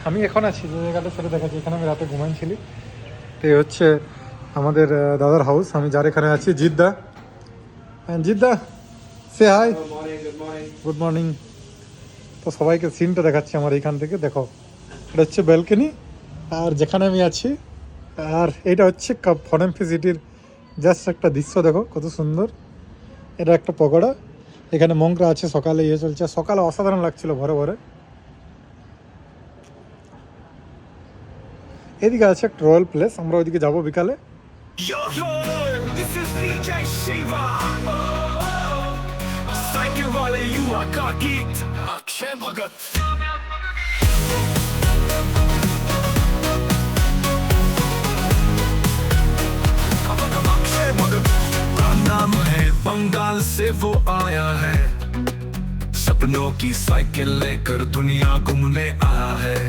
আমি এখন আছি যে জায়গাটা সেটা দেখাচ্ছি, এখানে আমি রাতে ঘুমাইছিলি। তো এই হচ্ছে আমাদের দাদার হাউস, আমি যার এখানে আছি। জিদ্দা, জিদ্দা সে হাই। Good morning. তো সবাইকে সিনটা দেখাচ্ছি আমার এইখান থেকে, দেখো এটা হচ্ছে ব্যালকনি আর যেখানে আমি আছি, আর এটা হচ্ছে ফরেনফি সিটির জাস্ট একটা দৃশ্য, দেখো কত সুন্দর। এটা একটা পকোড়া, এখানে মংরা আছে, সকালে ইয়ে চলছে, সকালে অসাধারণ লাগছিল ভরে ভরে। এদিকে আছে একটা রয়্যাল প্লেস, আমরা ওইদিকে যাবো বিকালে। नाम है बंगाल से वो आया है, सपनों की साइकिल लेकर दुनिया घूमने आया है।